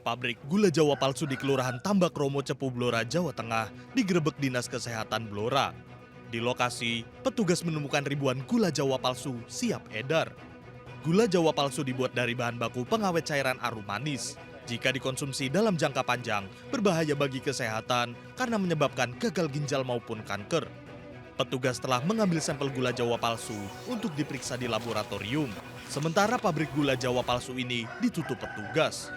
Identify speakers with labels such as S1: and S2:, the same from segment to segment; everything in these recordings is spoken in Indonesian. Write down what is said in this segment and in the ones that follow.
S1: Pabrik gula Jawa palsu di Kelurahan Tambak Romo, Cepu, Blora, Jawa Tengah digerebek Dinas Kesehatan Blora. Di lokasi, petugas menemukan ribuan gula Jawa palsu siap edar. Gula Jawa palsu dibuat dari bahan baku pengawet cairan arum manis. Jika dikonsumsi dalam jangka panjang, berbahaya bagi kesehatan karena menyebabkan gagal ginjal maupun kanker. Petugas telah mengambil sampel gula Jawa palsu untuk diperiksa di laboratorium. Sementara pabrik gula Jawa palsu ini ditutup petugas.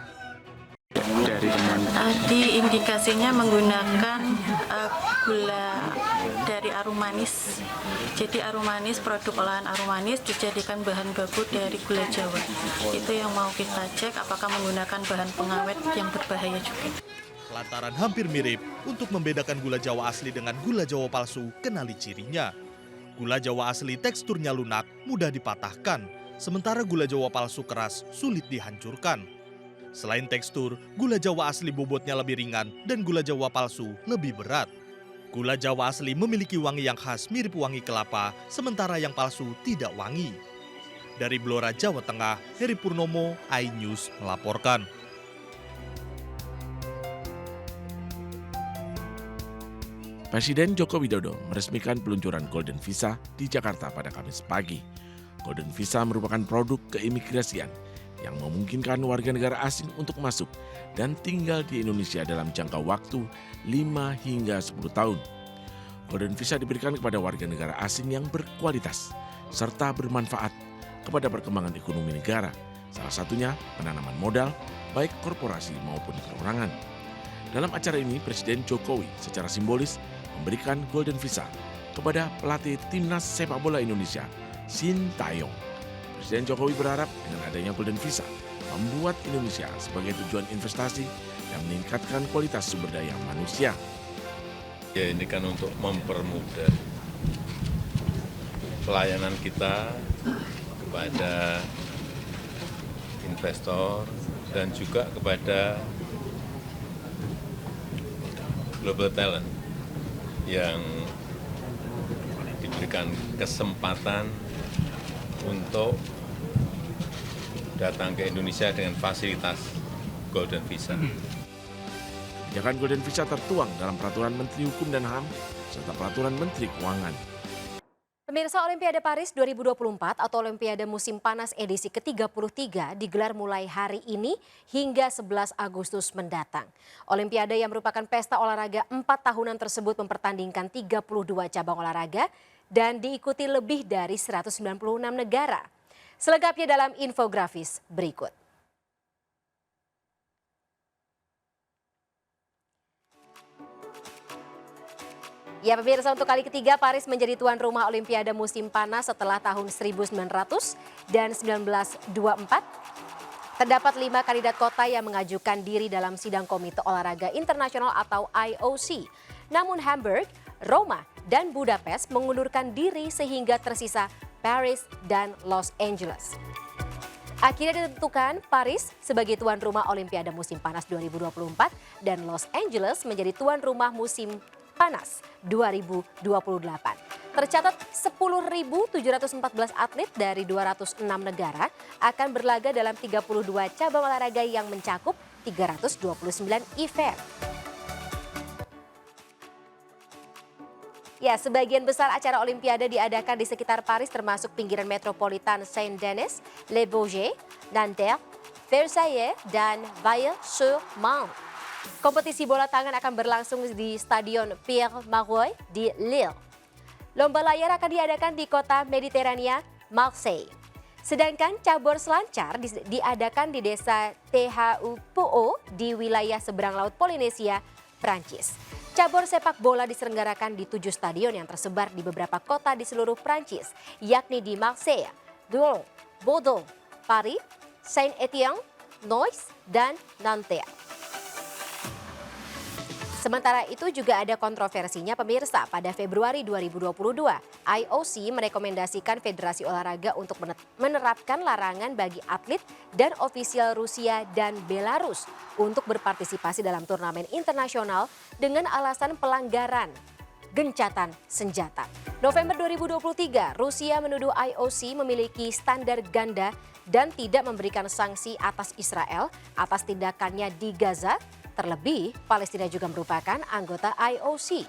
S2: Tadi indikasinya menggunakan gula dari arum manis. Jadi arum manis, produk olahan arum manis dijadikan bahan baku dari gula Jawa. Itu yang mau kita cek apakah menggunakan bahan pengawet yang berbahaya juga.
S1: Lantaran hampir mirip, untuk membedakan gula Jawa asli dengan gula Jawa palsu, kenali cirinya. Gula Jawa asli teksturnya lunak, mudah dipatahkan, sementara gula Jawa palsu keras, sulit dihancurkan. Selain tekstur, gula Jawa asli bobotnya lebih ringan dan gula Jawa palsu lebih berat. Gula Jawa asli memiliki wangi yang khas mirip wangi kelapa, sementara yang palsu tidak wangi. Dari Blora, Jawa Tengah, Heri Purnomo, iNews melaporkan.
S3: Presiden Joko Widodo meresmikan peluncuran Golden Visa di Jakarta pada Kamis pagi. Golden Visa merupakan produk keimigrasian yang memungkinkan warga negara asing untuk masuk dan tinggal di Indonesia dalam jangka waktu 5 hingga 10 tahun. Golden Visa diberikan kepada warga negara asing yang berkualitas serta bermanfaat kepada perkembangan ekonomi negara, salah satunya penanaman modal baik korporasi maupun perorangan. Dalam acara ini, Presiden Jokowi secara simbolis memberikan Golden Visa kepada pelatih Timnas Sepak Bola Indonesia, Shin Tae-yong. Presiden Jokowi berharap dengan adanya Golden Visa membuat Indonesia sebagai tujuan investasi dan meningkatkan kualitas sumber daya manusia.
S4: Ya, ini kan untuk mempermudah pelayanan kita kepada investor dan juga kepada global talent yang diberikan kesempatan untuk datang ke Indonesia dengan fasilitas Golden Visa.
S3: Kebijakan Golden Visa tertuang dalam Peraturan Menteri Hukum dan HAM serta Peraturan Menteri Keuangan.
S5: Pemirsa, Olimpiade Paris 2024 atau Olimpiade Musim Panas edisi ke-33 digelar mulai hari ini hingga 11 Agustus mendatang. Olimpiade yang merupakan pesta olahraga 4 tahunan tersebut mempertandingkan 32 cabang olahraga dan diikuti lebih dari 196 negara. Selengkapnya dalam infografis berikut. Ya pemirsa, untuk kali ketiga Paris menjadi tuan rumah Olimpiade musim panas setelah tahun 1900 dan 1924. Terdapat 5 kandidat kota yang mengajukan diri dalam sidang Komite Olahraga Internasional atau IOC. Namun Hamburg, Roma, dan Budapest mengundurkan diri sehingga tersisa Paris dan Los Angeles. Akhirnya ditentukan Paris sebagai tuan rumah Olimpiade musim panas 2024 dan Los Angeles menjadi tuan rumah musim panas 2028. Tercatat 10.714 atlet dari 206 negara akan berlaga dalam 32 cabang olahraga yang mencakup 329 event. Ya, sebagian besar acara Olimpiade diadakan di sekitar Paris termasuk pinggiran metropolitan Saint-Denis, Le Bourget, Nanterre, Versailles, dan Vaille-sur-Marne. Kompetisi bola tangan akan berlangsung di Stadion Pierre-Mauroy di Lille. Lomba layar akan diadakan di kota Mediterania, Marseille. Sedangkan cabur selancar diadakan di desa Thaoupo'o di wilayah seberang laut Polinesia, Prancis. Cabur sepak bola diselenggarakan di 7 stadion yang tersebar di beberapa kota di seluruh Prancis, yakni di Marseille, Lyon, Bordeaux, Paris, Saint-Étienne, Nice, dan Nanterre. Sementara itu juga ada kontroversinya pemirsa. Pada Februari 2022, IOC merekomendasikan Federasi Olahraga untuk menerapkan larangan bagi atlet dan ofisial Rusia dan Belarus untuk berpartisipasi dalam turnamen internasional dengan alasan pelanggaran gencatan senjata. November 2023, Rusia menuduh IOC memiliki standar ganda dan tidak memberikan sanksi atas Israel atas tindakannya di Gaza. Terlebih, Palestina juga merupakan anggota IOC.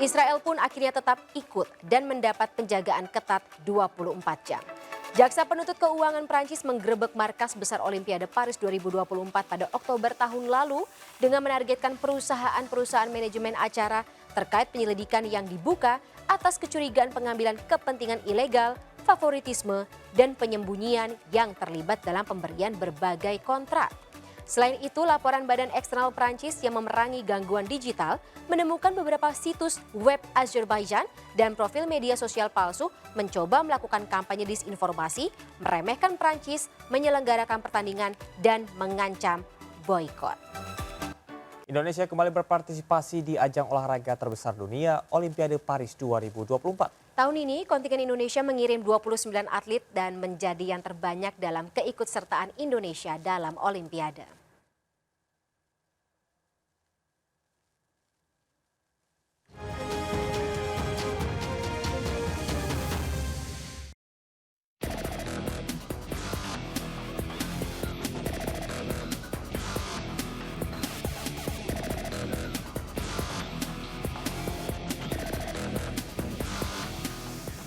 S5: Israel pun akhirnya tetap ikut dan mendapat penjagaan ketat 24 jam. Jaksa penuntut keuangan Prancis menggerebek markas besar Olimpiade Paris 2024 pada Oktober tahun lalu dengan menargetkan perusahaan-perusahaan manajemen acara terkait penyelidikan yang dibuka atas kecurigaan pengambilan kepentingan ilegal, favoritisme, dan penyembunyian yang terlibat dalam pemberian berbagai kontrak. Selain itu, laporan Badan Eksternal Prancis yang memerangi gangguan digital menemukan beberapa situs web Azerbaijan dan profil media sosial palsu mencoba melakukan kampanye disinformasi, meremehkan Prancis, menyelenggarakan pertandingan, dan mengancam boikot.
S6: Indonesia kembali berpartisipasi di ajang olahraga terbesar dunia Olimpiade Paris 2024.
S5: Tahun ini, kontingen Indonesia mengirim 29 atlet dan menjadi yang terbanyak dalam keikutsertaan Indonesia dalam Olimpiade.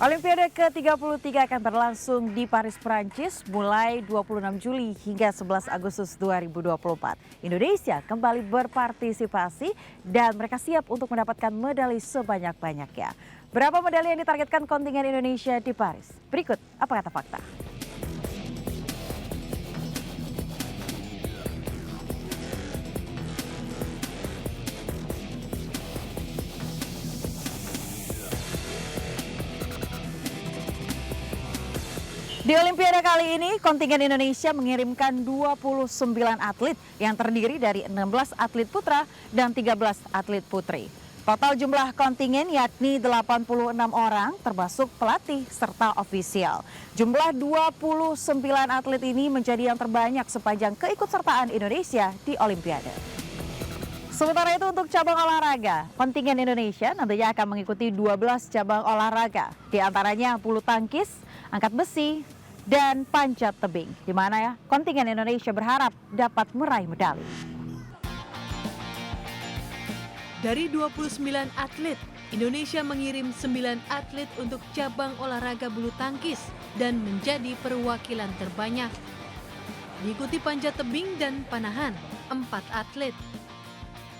S7: Olimpiade ke-33 akan berlangsung di Paris, Prancis mulai 26 Juli hingga 11 Agustus 2024. Indonesia kembali berpartisipasi dan mereka siap untuk mendapatkan medali sebanyak-banyaknya. Berapa medali yang ditargetkan kontingen Indonesia di Paris? Berikut apa kata fakta. Di Olimpiade kali ini, kontingen Indonesia mengirimkan 29 atlet yang terdiri dari 16 atlet putra dan 13 atlet putri. Total jumlah kontingen yakni 86 orang termasuk pelatih serta ofisial. Jumlah 29 atlet ini menjadi yang terbanyak sepanjang keikutsertaan Indonesia di Olimpiade. Sementara itu untuk cabang olahraga, kontingen Indonesia nantinya akan mengikuti 12 cabang olahraga, di antaranya bulu tangkis, angkat besi, dan panjat tebing, di mana ya kontingen Indonesia berharap dapat meraih medali.
S8: Dari 29 atlet, Indonesia mengirim 9 atlet untuk cabang olahraga bulu tangkis dan menjadi perwakilan terbanyak. Diikuti panjat tebing dan panahan, 4 atlet.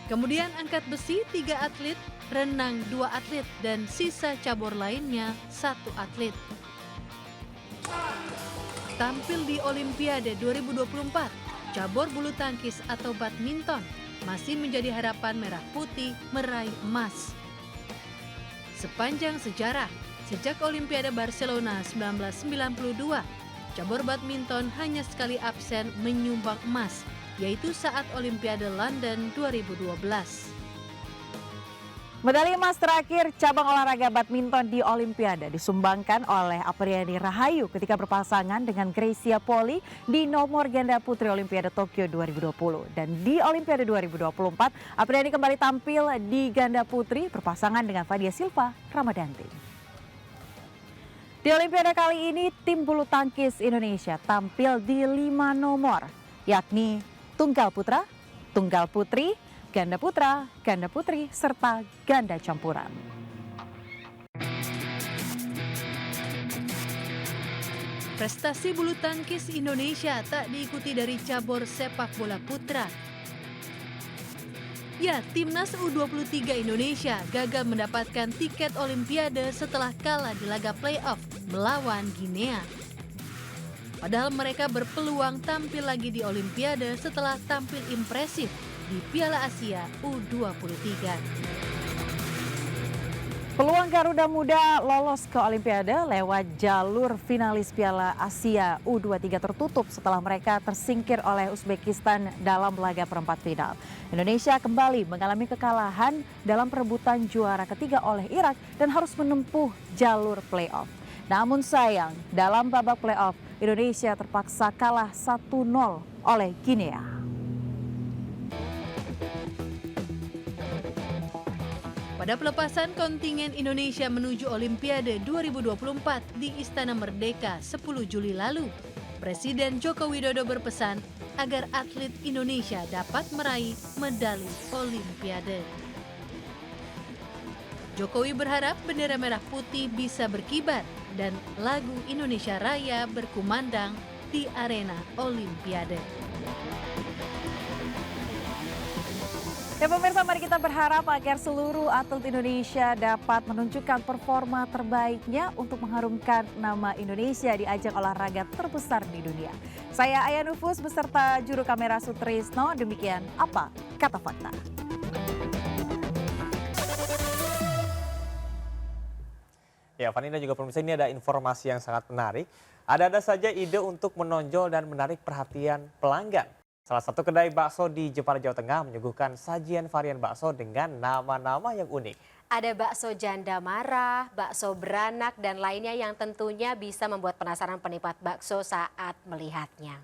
S8: Kemudian angkat besi 3 atlet, renang 2 atlet, dan sisa cabur lainnya 1 atlet. Tampil di Olimpiade 2024, cabur bulu tangkis atau badminton masih menjadi harapan merah putih meraih emas. Sepanjang sejarah, sejak Olimpiade Barcelona 1992, cabur badminton hanya sekali absen menyumbang emas, yaitu saat Olimpiade London 2012.
S7: Medali emas terakhir cabang olahraga badminton di Olimpiade disumbangkan oleh Apriani Rahayu ketika berpasangan dengan Greysia Poli di nomor ganda putri Olimpiade Tokyo 2020. Dan di Olimpiade 2024, Apriani kembali tampil di ganda putri berpasangan dengan Fadia Silva Ramadanti. Di Olimpiade kali ini, tim bulu tangkis Indonesia tampil di 5 nomor, yakni tunggal putra, tunggal putri, ganda putra, ganda putri, serta ganda campuran.
S8: Prestasi bulu tangkis Indonesia tak diikuti dari cabur sepak bola putra. Ya, timnas U23 Indonesia gagal mendapatkan tiket Olimpiade setelah kalah di laga playoff melawan Guinea. Padahal mereka berpeluang tampil lagi di Olimpiade setelah tampil impresif di Piala Asia U23.
S7: Peluang Garuda Muda lolos ke Olimpiade lewat jalur finalis Piala Asia U23 tertutup setelah mereka tersingkir oleh Uzbekistan dalam laga perempat final. Indonesia kembali mengalami kekalahan dalam perebutan juara ketiga oleh Irak dan harus menempuh jalur playoff. Namun sayang, dalam babak playoff, Indonesia terpaksa kalah 1-0 oleh Guinea.
S8: Pada pelepasan kontingen Indonesia menuju Olimpiade 2024 di Istana Merdeka 10 Juli lalu, Presiden Joko Widodo berpesan agar atlet Indonesia dapat meraih medali Olimpiade. Jokowi berharap bendera merah putih bisa berkibar dan lagu Indonesia Raya berkumandang di arena Olimpiade.
S7: Ya pemirsa, mari kita berharap agar seluruh atlet Indonesia dapat menunjukkan performa terbaiknya untuk mengharumkan nama Indonesia di ajang olahraga terbesar di dunia. Saya Aya Nufus beserta juru kamera Sutrisno, demikian Apa Kata Fakta.
S6: Ya, Fani dan juga pemirsa, ini ada informasi yang sangat menarik. Ada saja ide untuk menonjol dan menarik perhatian pelanggan. Salah satu kedai bakso di Jepara, Jawa Tengah menyuguhkan sajian varian bakso dengan nama-nama yang unik.
S5: Ada bakso janda marah, bakso beranak, dan lainnya yang tentunya bisa membuat penasaran penikmat bakso saat melihatnya.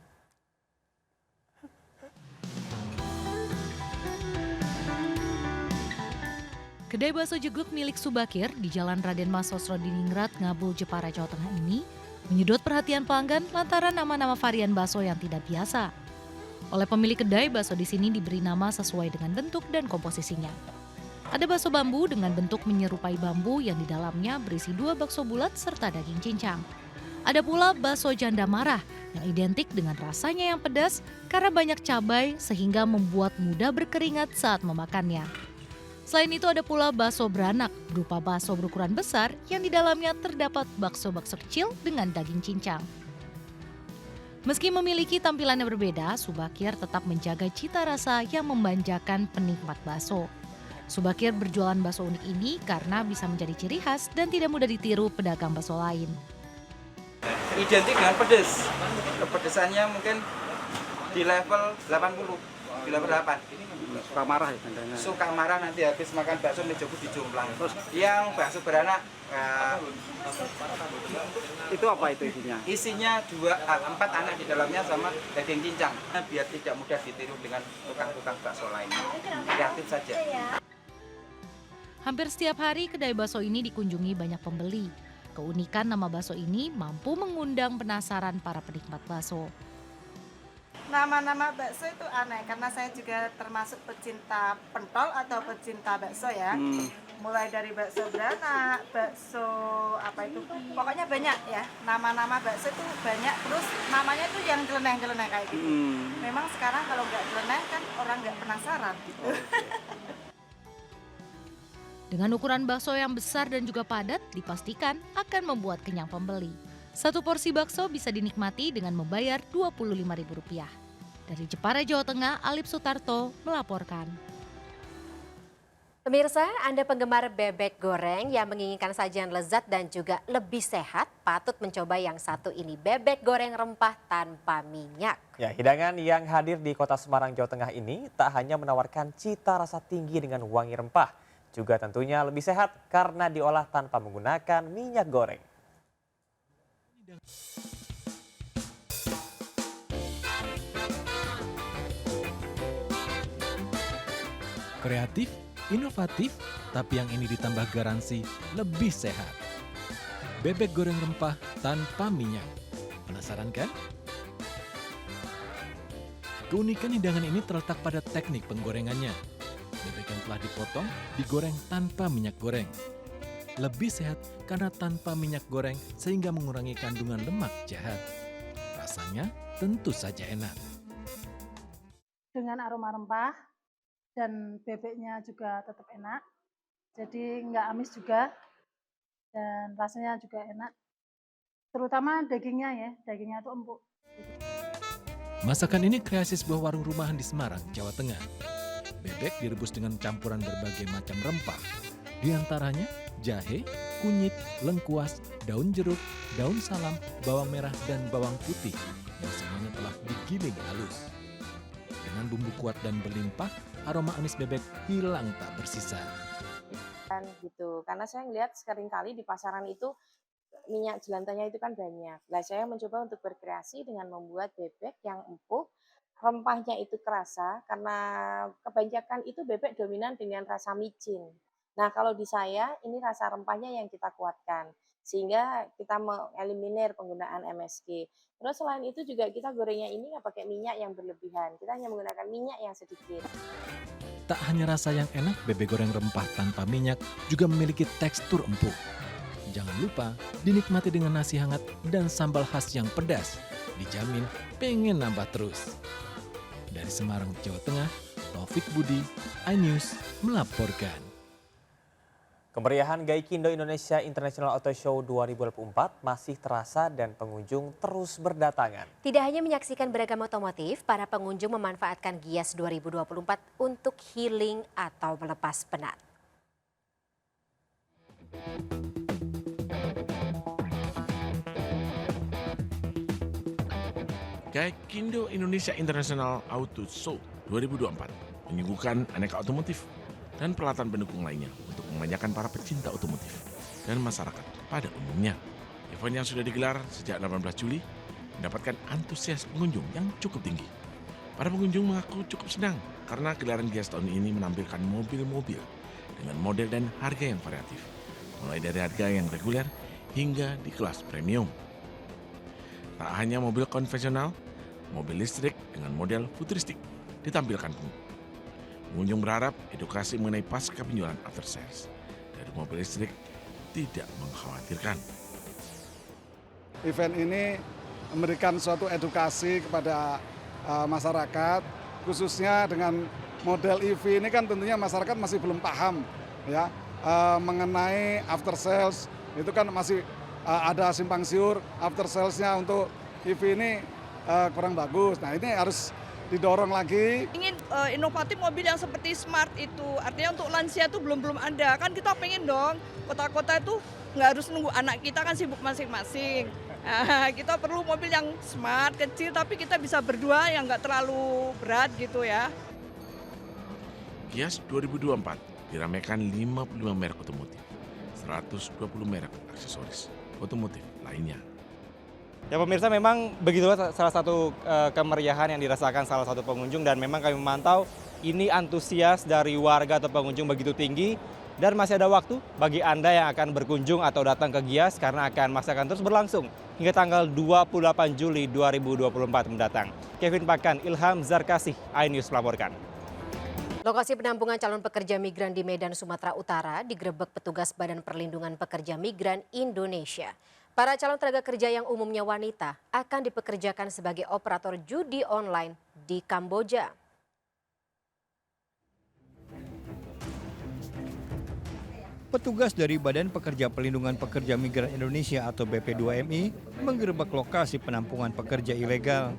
S9: Kedai bakso jegluk milik Subakir di Jalan Raden Mas Sosrodiningrat, Ngabul, Jepara, Jawa Tengah ini menyedot perhatian pelanggan lantaran nama-nama varian bakso yang tidak biasa. Oleh pemilik kedai, bakso di sini diberi nama sesuai dengan bentuk dan komposisinya. Ada bakso bambu dengan bentuk menyerupai bambu yang di dalamnya berisi 2 bakso bulat serta daging cincang. Ada pula bakso janda marah yang identik dengan rasanya yang pedas karena banyak cabai sehingga membuat mudah berkeringat saat memakannya. Selain itu ada pula bakso beranak berupa bakso berukuran besar yang di dalamnya terdapat bakso-bakso kecil dengan daging cincang. Meski memiliki tampilan yang berbeda, Subakir tetap menjaga cita rasa yang memanjakan penikmat bakso. Subakir berjualan bakso unik ini karena bisa menjadi ciri khas dan tidak mudah ditiru pedagang bakso lain.
S10: Identik dengan pedas. Kepedesannya mungkin di level 80, di level 8.
S11: Suka marah ya tandanya.
S10: Suka marah nanti habis makan bakso mejogu dijomplang. Terus yang bakso beranak
S11: Itu apa itu isinya?
S10: isinya 4 anak di dalamnya sama daging cincang. Biar tidak mudah ditiru dengan tukang-tukang bakso lain. Kreatif saja.
S9: Hampir setiap hari kedai bakso ini dikunjungi banyak pembeli. Keunikan nama bakso ini mampu mengundang penasaran para penikmat bakso.
S12: Nama-nama bakso itu aneh karena saya juga termasuk pecinta pentol atau pecinta bakso ya. Mulai dari bakso beranak, bakso apa itu, pokoknya banyak ya. Nama-nama bakso itu banyak, terus namanya itu yang jeleneh-jeleneh kayak gitu. Memang sekarang kalau nggak jeleneh kan orang nggak penasaran gitu.
S9: Dengan ukuran bakso yang besar dan juga padat, dipastikan akan membuat kenyang pembeli. Satu porsi bakso bisa dinikmati dengan membayar Rp25.000. Dari Jepara, Jawa Tengah, Alip Sutarto melaporkan.
S5: Pemirsa, Anda penggemar bebek goreng yang menginginkan sajian lezat dan juga lebih sehat, patut mencoba yang satu ini, bebek goreng rempah tanpa minyak.
S6: Ya, hidangan yang hadir di Kota Semarang, Jawa Tengah ini tak hanya menawarkan cita rasa tinggi dengan wangi rempah, juga tentunya lebih sehat karena diolah tanpa menggunakan minyak goreng.
S13: Kreatif, inovatif, tapi yang ini ditambah garansi lebih sehat. Bebek goreng rempah tanpa minyak. Penasaran kan? Keunikan hidangan ini terletak pada teknik penggorengannya. Bebek yang telah dipotong digoreng tanpa minyak goreng. Lebih sehat karena tanpa minyak goreng sehingga mengurangi kandungan lemak jahat. Rasanya tentu saja enak.
S14: Dengan aroma rempah dan bebeknya juga tetap enak, jadi nggak amis juga dan rasanya juga enak, terutama dagingnya itu empuk.
S13: Masakan ini kreasi sebuah warung rumahan di Semarang, Jawa Tengah. Bebek direbus dengan campuran berbagai macam rempah, di antaranya jahe, kunyit, lengkuas, daun jeruk, daun salam, bawang merah, dan bawang putih yang semuanya telah digiling halus. Dengan bumbu kuat dan berlimpah, aroma amis bebek hilang tak bersisa.
S15: Gitu, karena saya ngelihat seringkali di pasaran itu minyak jelantahnya itu kan banyak. Nah, saya mencoba untuk berkreasi dengan membuat bebek yang empuk, rempahnya itu kerasa karena kebanyakan itu bebek dominan dengan rasa micin. Nah, kalau di saya ini rasa rempahnya yang kita kuatkan, sehingga kita mengeliminir penggunaan MSG. Terus selain itu juga kita gorengnya ini nggak pakai minyak yang berlebihan, kita hanya menggunakan minyak yang sedikit.
S13: Tak hanya rasa yang enak, bebek goreng rempah tanpa minyak juga memiliki tekstur empuk. Jangan lupa dinikmati dengan nasi hangat dan sambal khas yang pedas. Dijamin pengen nambah terus. Dari Semarang, Jawa Tengah, Taufik Budi, iNews melaporkan.
S6: Kemeriahan Gaikindo Indonesia International Auto Show 2024 masih terasa dan pengunjung terus berdatangan.
S5: Tidak hanya menyaksikan beragam otomotif, para pengunjung memanfaatkan Gias 2024 untuk healing atau melepas penat.
S3: Gaikindo Indonesia International Auto Show 2024 menyuguhkan aneka otomotif dan peralatan pendukung lainnya untuk memanjakan para pecinta otomotif dan masyarakat pada umumnya. Event yang sudah digelar sejak 18 Juli mendapatkan antusias pengunjung yang cukup tinggi. Para pengunjung mengaku cukup senang karena gelaran Gias tahun ini menampilkan mobil-mobil dengan model dan harga yang variatif, mulai dari harga yang reguler hingga di kelas premium. Tak hanya mobil konvensional, mobil listrik dengan model futuristik ditampilkan pun. Pengunjung berharap edukasi mengenai pasca penjualan after sales dari mobil listrik tidak mengkhawatirkan.
S16: Event ini memberikan suatu edukasi kepada masyarakat, khususnya dengan model EV ini kan tentunya masyarakat masih belum paham ya mengenai after sales. Itu kan masih ada simpang siur after salesnya untuk EV ini kurang bagus. Nah ini harus didorong lagi.
S17: Ingin inovatif mobil yang seperti smart itu, artinya untuk lansia itu belum ada. Kan kita pengen dong, kota-kota itu nggak harus nunggu anak kita kan sibuk masing-masing. Kita perlu mobil yang smart, kecil, tapi kita bisa berdua yang nggak terlalu berat gitu ya.
S3: Gias 2024 diramaikan 55 merek otomotif, 120 merek aksesoris otomotif lainnya.
S11: Ya pemirsa, memang begitulah salah satu kemeriahan yang dirasakan salah satu pengunjung, dan memang kami memantau ini antusias dari warga atau pengunjung begitu tinggi, dan masih ada waktu bagi Anda yang akan berkunjung atau datang ke Gias karena masih akan terus berlangsung hingga tanggal 28 Juli 2024 mendatang. Kevin Pakan, Ilham Zarkasih, iNews melaporkan.
S5: Lokasi penampungan calon pekerja migran di Medan, Sumatera Utara digerebek petugas Badan Perlindungan Pekerja Migran Indonesia. Para calon tenaga kerja yang umumnya wanita akan dipekerjakan sebagai operator judi online di Kamboja.
S18: Petugas dari Badan Pekerja Pelindungan Pekerja Migran Indonesia atau BP2MI menggerebek lokasi penampungan pekerja ilegal.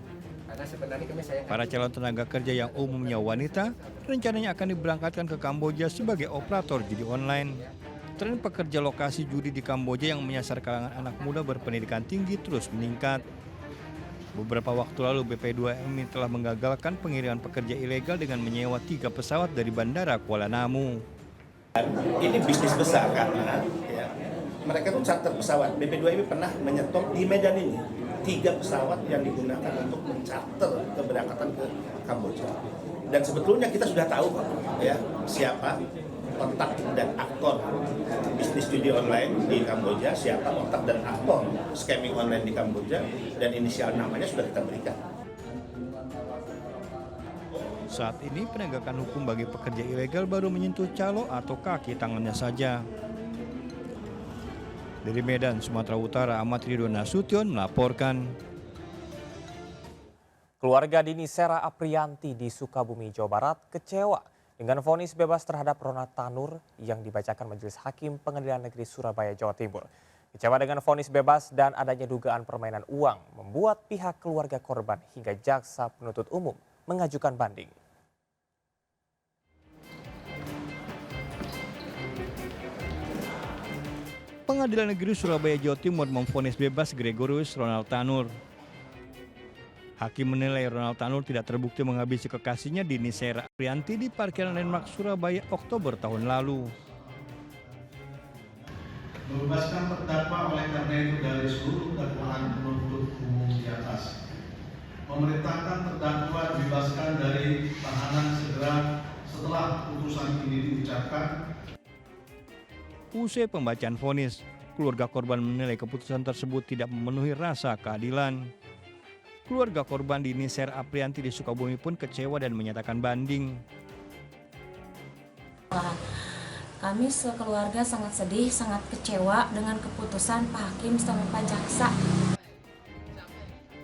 S18: Para calon tenaga kerja yang umumnya wanita rencananya akan diberangkatkan ke Kamboja sebagai operator judi online. Tren pekerja lokasi judi di Kamboja yang menyasar kalangan anak muda berpendidikan tinggi terus meningkat. Beberapa waktu lalu BP2MI telah menggagalkan pengiriman pekerja ilegal dengan menyewa 3 pesawat dari Bandara Kuala Namu.
S19: Ini bisnis besar karena ya, mereka tuh charter pesawat. BP2MI pernah menyetop di Medan ini 3 pesawat yang digunakan untuk mencarter keberangkatan ke Kamboja. Dan sebetulnya kita sudah tahu ya siapa otak dan aktor bisnis judi online di Kamboja, siapa otak dan aktor scamming online di Kamboja, dan inisial namanya sudah kita berikan.
S18: Saat ini penegakan hukum bagi pekerja ilegal baru menyentuh calo atau kaki tangannya saja. Dari Medan, Sumatera Utara, Ahmad Ridwan Nasution melaporkan.
S6: Keluarga Dini Sera Aprianti di Sukabumi, Jawa Barat kecewa dengan vonis bebas terhadap Ronald Tanur yang dibacakan Majelis Hakim Pengadilan Negeri Surabaya, Jawa Timur. Kecewa dengan vonis bebas dan adanya dugaan permainan uang membuat pihak keluarga korban hingga jaksa penuntut umum mengajukan banding.
S18: Pengadilan Negeri Surabaya, Jawa Timur memvonis bebas Gregorius Ronald Tanur. Hakim menilai Ronald Tanur tidak terbukti menghabisi kekasihnya Dini Sera Aprianti di parkiran Landmark Surabaya Oktober tahun lalu.
S20: Membebaskan terdakwa oleh karena itu dari seluruh dakwaan penuntut umum di atas. Memerintahkan terdakwa dibebaskan dari tahanan segera setelah putusan ini diucapkan.
S18: Usai pembacaan vonis, keluarga korban menilai keputusan tersebut tidak memenuhi rasa keadilan. Keluarga korban di Niser Aprianti di Sukabumi pun kecewa dan menyatakan banding.
S21: Kami sekeluarga sangat sedih, sangat kecewa dengan keputusan Pak Hakim sama Pak Jaksa.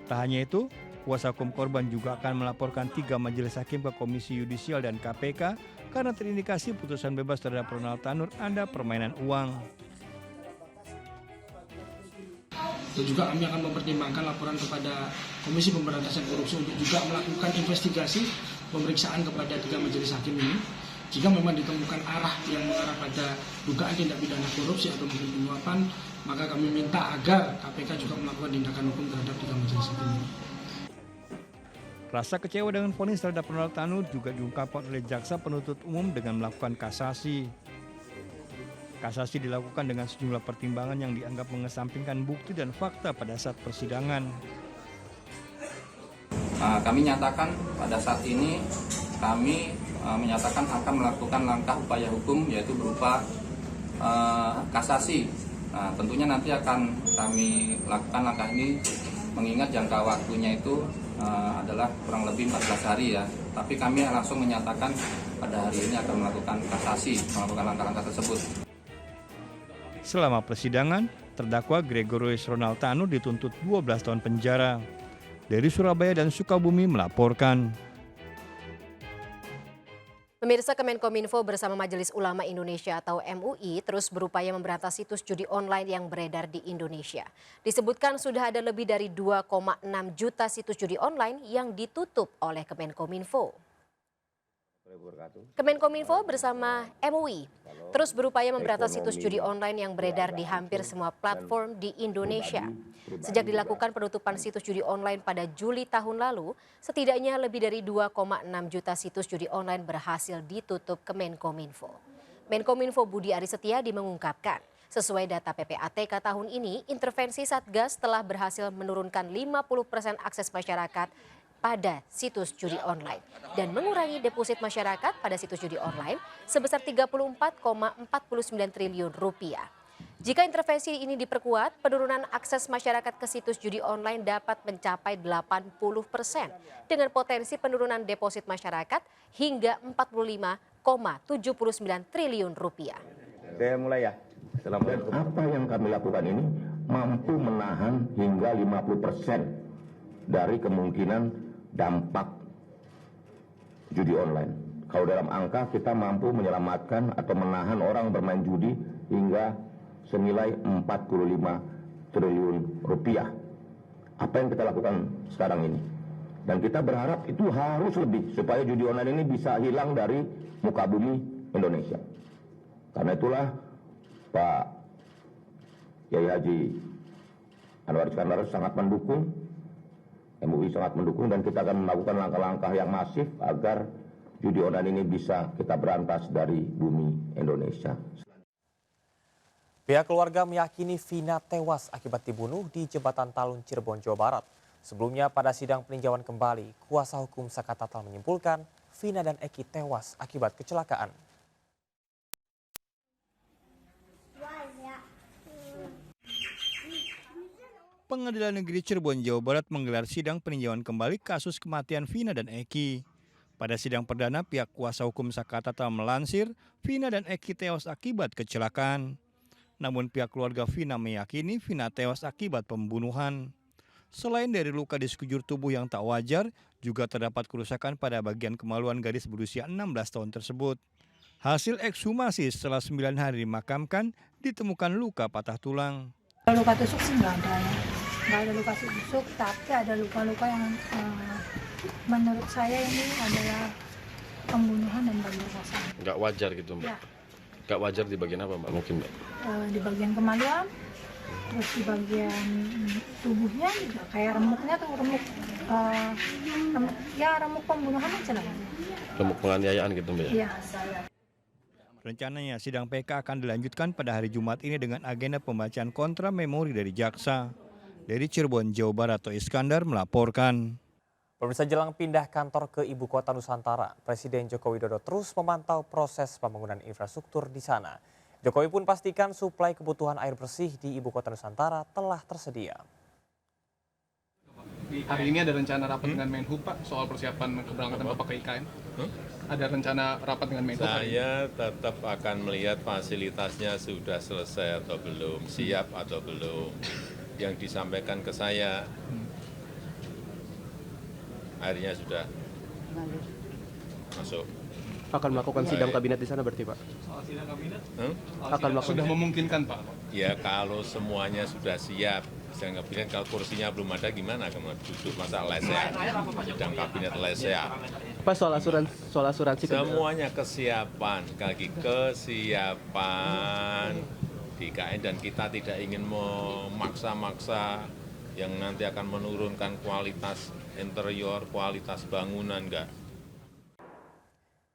S18: Tak hanya itu, kuasa hukum korban juga akan melaporkan 3 majelis hakim ke Komisi Yudisial dan KPK karena terindikasi putusan bebas terhadap Ronald Tanur ada permainan uang.
S22: Itu juga kami akan mempertimbangkan laporan kepada Komisi Pemberantasan Korupsi untuk juga melakukan investigasi pemeriksaan kepada 3 majelis hakim ini. Jika memang ditemukan arah yang mengarah pada dugaan tindak pidana korupsi atau mungkin penyuapan, maka kami minta agar KPK juga melakukan tindakan hukum terhadap 3 majelis hakim ini.
S18: Rasa kecewa dengan vonis terhadap Ronald Tanur juga diungkapkan oleh jaksa penuntut umum dengan melakukan kasasi. Kasasi dilakukan dengan sejumlah pertimbangan yang dianggap mengesampingkan bukti dan fakta pada saat persidangan.
S23: Kami nyatakan pada saat ini kami menyatakan akan melakukan langkah upaya hukum yaitu berupa kasasi. Nah, tentunya nanti akan kami lakukan langkah ini mengingat jangka waktunya itu adalah kurang lebih 14 hari ya. Tapi kami langsung menyatakan pada hari ini akan melakukan kasasi, melakukan langkah-langkah tersebut.
S18: Selama persidangan, terdakwa Gregorius Ronald Tanur dituntut 12 tahun penjara. Dari Surabaya dan Sukabumi melaporkan.
S5: Pemirsa, Kemenkominfo bersama Majelis Ulama Indonesia atau MUI terus berupaya memberantas situs judi online yang beredar di Indonesia. Disebutkan sudah ada lebih dari 2,6 juta situs judi online yang ditutup oleh Kemenkominfo. Kemenkominfo bersama MUI terus berupaya memberantas situs judi online yang beredar di hampir semua platform di Indonesia. Sejak dilakukan penutupan situs judi online pada Juli tahun lalu, setidaknya lebih dari 2,6 juta situs judi online berhasil ditutup Kemenkominfo. Menkominfo Budi Aris Setiadi mengungkapkan, sesuai data PPATK tahun ini, intervensi Satgas telah berhasil menurunkan 50% akses masyarakat pada situs judi online dan mengurangi deposit masyarakat pada situs judi online sebesar 34,49 triliun rupiah. Jika intervensi ini diperkuat, penurunan akses masyarakat ke situs judi online dapat mencapai 80% dengan potensi penurunan deposit masyarakat hingga 45,79 triliun rupiah.
S24: Saya mulai ya. Dan apa yang kami lakukan ini mampu menahan hingga 50% dari kemungkinan dampak judi online. Kalau dalam angka kita mampu menyelamatkan atau menahan orang bermain judi hingga senilai 45 triliun rupiah. Apa yang kita lakukan sekarang ini? Dan kita berharap itu harus lebih supaya judi online ini bisa hilang dari muka bumi Indonesia. Karena itulah Pak Yai Haji Anwar Iskandar sangat mendukung, MUI sangat mendukung, dan kita akan melakukan langkah-langkah yang masif agar judi online ini bisa kita berantas dari bumi Indonesia.
S6: Pihak keluarga meyakini Vina tewas akibat dibunuh di Jembatan Talun, Cirebon, Jawa Barat. Sebelumnya pada sidang peninjauan kembali, kuasa hukum Saka Tatal menyimpulkan Vina dan Eki tewas akibat kecelakaan.
S18: Pengadilan Negeri Cirebon, Jawa Barat menggelar sidang peninjauan kembali kasus kematian Vina dan Eki. Pada sidang perdana, pihak kuasa hukum Saka Tatal melansir Vina dan Eki tewas akibat kecelakaan. Namun pihak keluarga Vina meyakini Vina tewas akibat pembunuhan. Selain dari luka di sekujur tubuh yang tak wajar, juga terdapat kerusakan pada bagian kemaluan gadis berusia 16 tahun tersebut. Hasil ekshumasi setelah 9 hari dimakamkan, ditemukan luka patah tulang.
S14: Luka tusuk sih nggak ada luka tusuk, tapi ada luka-luka yang menurut saya ini adalah pembunuhan dan pemerkosaan.
S3: Nggak wajar gitu Mbak?
S14: Ya.
S3: Nggak wajar di bagian apa Mbak mungkin Mbak?
S14: Di bagian kemaluan, terus di bagian tubuhnya juga kayak remuknya tuh remuk pembunuhan aja lah.
S3: Remuk penganiayaan gitu Mbak ya?
S14: Iya.
S18: Rencananya sidang PK akan dilanjutkan pada hari Jumat ini dengan agenda pembacaan kontra memori dari jaksa. Dari Cirebon, Jawa Barat, Toh Iskandar melaporkan.
S6: Pemirsa, jelang pindah kantor ke Ibu Kota Nusantara, Presiden Joko Widodo terus memantau proses pembangunan infrastruktur di sana. Jokowi pun pastikan suplai kebutuhan air bersih di Ibu Kota Nusantara telah tersedia.
S1: Hari ini ada rencana rapat dengan Menhub, Pak, soal persiapan keberangkatan Bapak ke IKN. Ada rencana rapat dengan Menhub?
S2: Saya tetap akan melihat fasilitasnya sudah selesai atau belum, siap atau belum. Yang disampaikan ke saya, akhirnya sudah masuk.
S4: Akan melakukan sidang kabinet di sana berarti, Pak?
S1: Soal sidang kabinet?
S2: Akan melakukan
S1: sudah memungkinkan, Pak?
S2: Ya kalau semuanya sudah siap. Sidang kabinet kalau kursinya belum ada gimana kamu duduk masa lesehan, sidang kabinet lesehan.
S4: Pak, soal asuransi
S2: semuanya kesiapan, kesiapan di IKN, dan kita tidak ingin memaksa-maksa yang nanti akan menurunkan kualitas interior, kualitas bangunan, enggak.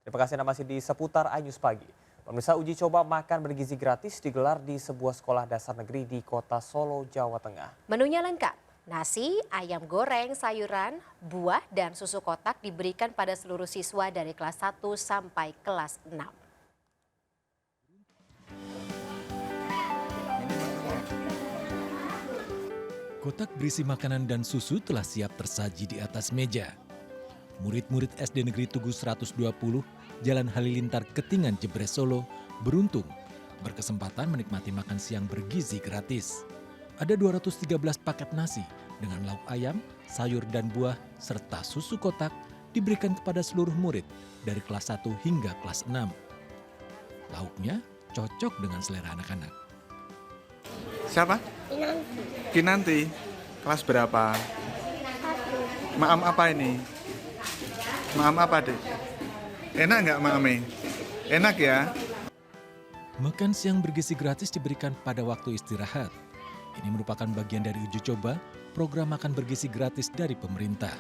S6: Terima kasih, Anda masih di seputar iNews Pagi. Pemirsa, uji coba makan bergizi gratis digelar di sebuah sekolah dasar negeri di Kota Solo, Jawa Tengah.
S5: Menunya lengkap, nasi, ayam goreng, sayuran, buah, dan susu kotak diberikan pada seluruh siswa dari kelas 1 sampai kelas 6.
S13: Kotak berisi makanan dan susu telah siap tersaji di atas meja. Murid-murid SD Negeri Tugu 120, Jalan Halilintar Ketingan, Jebres, Solo, beruntung berkesempatan menikmati makan siang bergizi gratis. Ada 213 paket nasi dengan lauk ayam, sayur dan buah, serta susu kotak diberikan kepada seluruh murid dari kelas 1 hingga kelas 6. Lauknya cocok dengan selera anak-anak.
S8: Siapa? Kinanti. Kelas berapa? Maam apa ini? Maam apa, Dek? Enak nggak, Mami? Enak ya?
S13: Makan siang bergizi gratis diberikan pada waktu istirahat. Ini merupakan bagian dari uji coba program makan bergizi gratis dari pemerintah.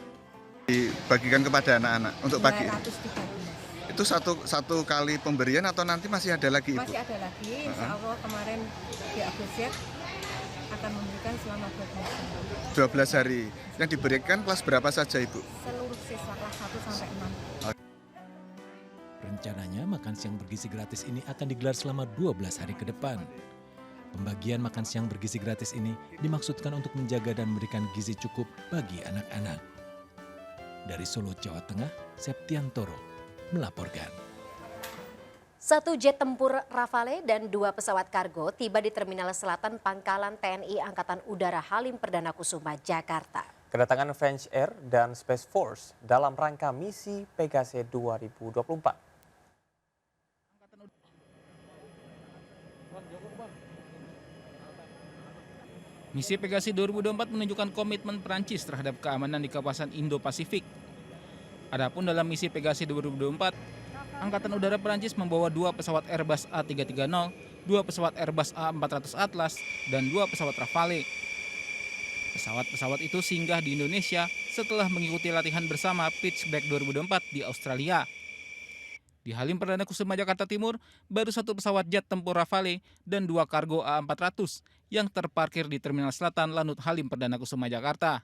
S8: Dibagikan kepada anak-anak untuk pagi. Itu satu kali pemberian atau nanti masih ada lagi, Ibu?
S25: Masih ada lagi, insya Allah kemarin di Agustus akan memberikan selama
S8: 12 hari. Yang diberikan kelas berapa saja, Ibu?
S25: Seluruh siswa kelas 1 sampai 6.
S13: Rencananya makan siang bergizi gratis ini akan digelar selama 12 hari ke depan. Pembagian makan siang bergizi gratis ini dimaksudkan untuk menjaga dan memberikan gizi cukup bagi anak-anak. Dari Solo, Jawa Tengah, Septiantoro melaporkan.
S5: 1 jet tempur Rafale dan 2 pesawat kargo tiba di Terminal Selatan Pangkalan TNI Angkatan Udara Halim Perdana Kusuma, Jakarta.
S6: Kedatangan French Air dan Space Force dalam rangka misi Pegasi 2024.
S26: Misi Pegasi 2024 menunjukkan komitmen Prancis terhadap keamanan di kawasan Indo-Pasifik. Adapun dalam misi Pegasi 2024, Angkatan Udara Prancis membawa 2 pesawat Airbus A330, 2 pesawat Airbus A400 Atlas, dan 2 pesawat Rafale. Pesawat-pesawat itu singgah di Indonesia setelah mengikuti latihan bersama Pitchback 2024 di Australia. Di Halim Perdana Kusuma, Jakarta Timur, baru 1 pesawat jet tempur Rafale dan 2 kargo A400 yang terparkir di Terminal Selatan Lanut Halim Perdana Kusuma, Jakarta.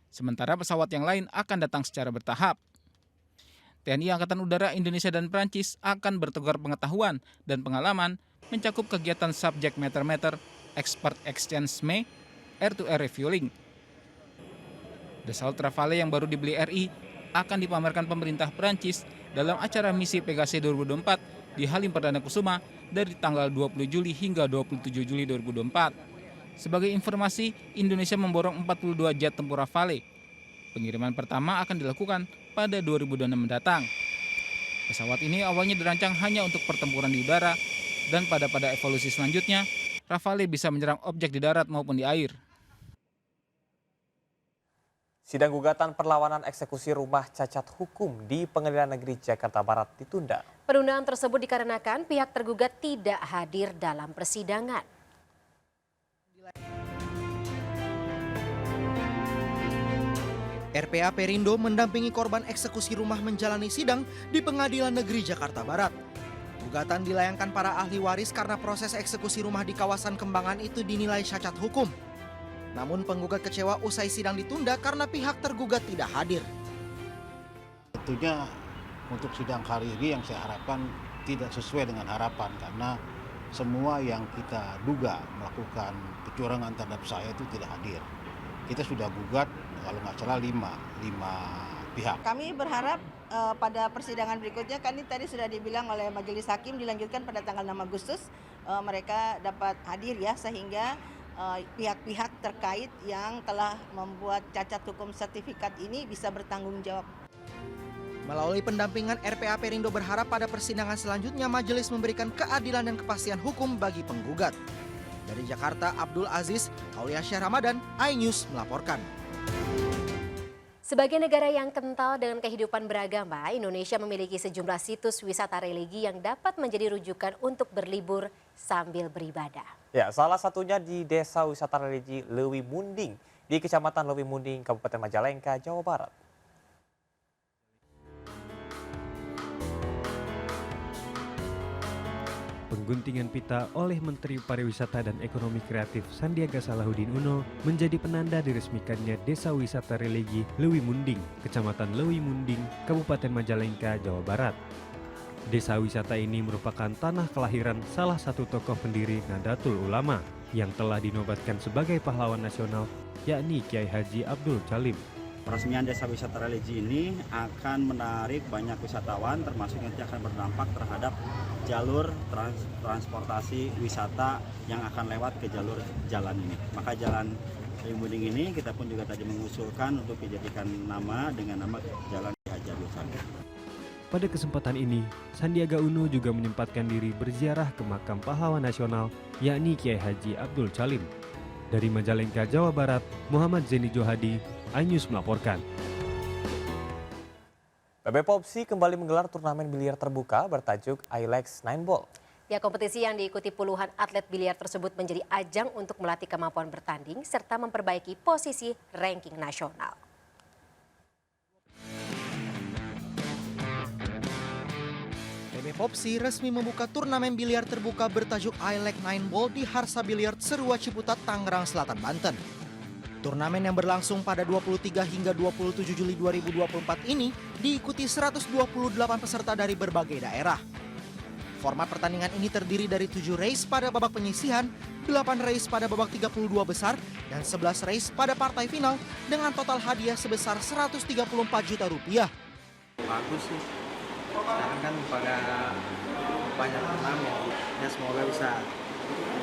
S26: Sementara pesawat yang lain akan datang secara bertahap. TNI Angkatan Udara Indonesia dan Prancis akan bertukar pengetahuan dan pengalaman mencakup kegiatan Subject Matter, Expert Exchange ME, Air-to-Air Refueling. Dassault Rafale yang baru dibeli RI akan dipamerkan pemerintah Prancis dalam acara misi Pegasi 2024 di Halim Perdana Kusuma dari tanggal 20 Juli hingga 27 Juli 2024. Sebagai informasi, Indonesia memborong 42 jet tempur Rafale. Pengiriman pertama akan dilakukan pada 2026 mendatang. Pesawat ini awalnya dirancang hanya untuk pertempuran di udara, dan pada evolusi selanjutnya, Rafale bisa menyerang objek di darat maupun di air.
S6: Sidang gugatan perlawanan eksekusi rumah cacat hukum di Pengadilan Negeri Jakarta Barat ditunda.
S5: Penundaan tersebut dikarenakan pihak tergugat tidak hadir dalam persidangan.
S27: RPA Perindo mendampingi korban eksekusi rumah menjalani sidang di Pengadilan Negeri Jakarta Barat. Gugatan dilayangkan para ahli waris karena proses eksekusi rumah di kawasan Kembangan itu dinilai cacat hukum. Namun penggugat kecewa usai sidang ditunda karena pihak tergugat tidak hadir.
S28: Tentunya untuk sidang hari ini yang saya harapkan tidak sesuai dengan harapan karena
S7: semua yang kita duga melakukan kecurangan terhadap saya itu tidak hadir. Kita sudah gugat kalau nggak salah 5 pihak.
S9: Kami berharap pada persidangan berikutnya, kan ini tadi sudah dibilang oleh Majelis Hakim dilanjutkan pada tanggal 6 Agustus, mereka dapat hadir ya, sehingga pihak-pihak terkait yang telah membuat cacat hukum sertifikat ini bisa bertanggung jawab.
S27: Melalui pendampingan RPA Perindo berharap pada persidangan selanjutnya majelis memberikan keadilan dan kepastian hukum bagi penggugat. Dari Jakarta, Abdul Aziz, Auliasyah Ramadan, iNews melaporkan.
S5: Sebagai negara yang kental dengan kehidupan beragama, Indonesia memiliki sejumlah situs wisata religi yang dapat menjadi rujukan untuk berlibur sambil beribadah.
S6: Ya, salah satunya di Desa Wisata Religi Leuwi Munding di Kecamatan Leuwi Munding, Kabupaten Majalengka, Jawa Barat.
S10: Pengguntingan pita oleh Menteri Pariwisata dan Ekonomi Kreatif Sandiaga Salahuddin Uno menjadi penanda diresmikannya Desa Wisata Religi Leuwi Munding, Kecamatan Leuwi Munding, Kabupaten Majalengka, Jawa Barat. Desa wisata ini merupakan tanah kelahiran salah satu tokoh pendiri Nahdlatul Ulama yang telah dinobatkan sebagai pahlawan nasional, yakni Kiai Haji Abdul Calim.
S12: Peresmian Desa Wisata Religi ini akan menarik banyak wisatawan, termasuk nanti akan berdampak terhadap jalur transportasi wisata yang akan lewat ke jalur jalan ini. Maka jalan Leuwi Munding ini kita pun juga tadi mengusulkan untuk dijadikan nama dengan nama Jalan Kiai Haji Abdul Calim.
S10: Pada kesempatan ini, Sandiaga Uno juga menyempatkan diri berziarah ke makam pahlawan nasional, yakni Kiai Haji Abdul Calim. Dari Majalengka, Jawa Barat, Muhammad Zeni Johadi, iNews melaporkan.
S6: PB Popsi kembali menggelar turnamen biliar terbuka bertajuk ILEX 9 Ball.
S5: Ya, kompetisi yang diikuti puluhan atlet biliar tersebut menjadi ajang untuk melatih kemampuan bertanding serta memperbaiki posisi ranking nasional.
S27: PB Popsi resmi membuka turnamen biliar terbuka bertajuk ILEX 9 Ball di Harsa Billiard Serua Ciputat, Tangerang Selatan, Banten. Turnamen yang berlangsung pada 23 hingga 27 Juli 2024 ini diikuti 128 peserta dari berbagai daerah. Format pertandingan ini terdiri dari 7 race pada babak penyisihan, 8 race pada babak 32 besar, dan 11 race pada partai final dengan total hadiah sebesar Rp134 juta.
S15: Bagus sih, sekarang kan pada banyak turnamen, ya semoga bisa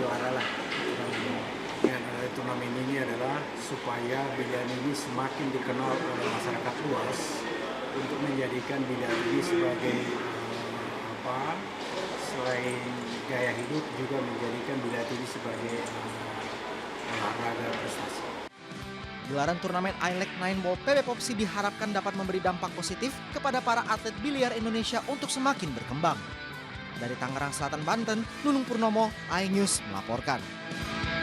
S15: juara lah. Dengan adanya turnamen ini adalah supaya biliar ini semakin dikenal oleh masyarakat luas untuk menjadikan biliar ini sebagai selain gaya hidup juga menjadikan biliar ini sebagai olahraga prestasi.
S27: Gelaran turnamen ILEX 9 Ball PB Popsi diharapkan dapat memberi dampak positif kepada para atlet biliar Indonesia untuk semakin berkembang. Dari Tangerang Selatan, Banten, Nunung Purnomo, iNews melaporkan.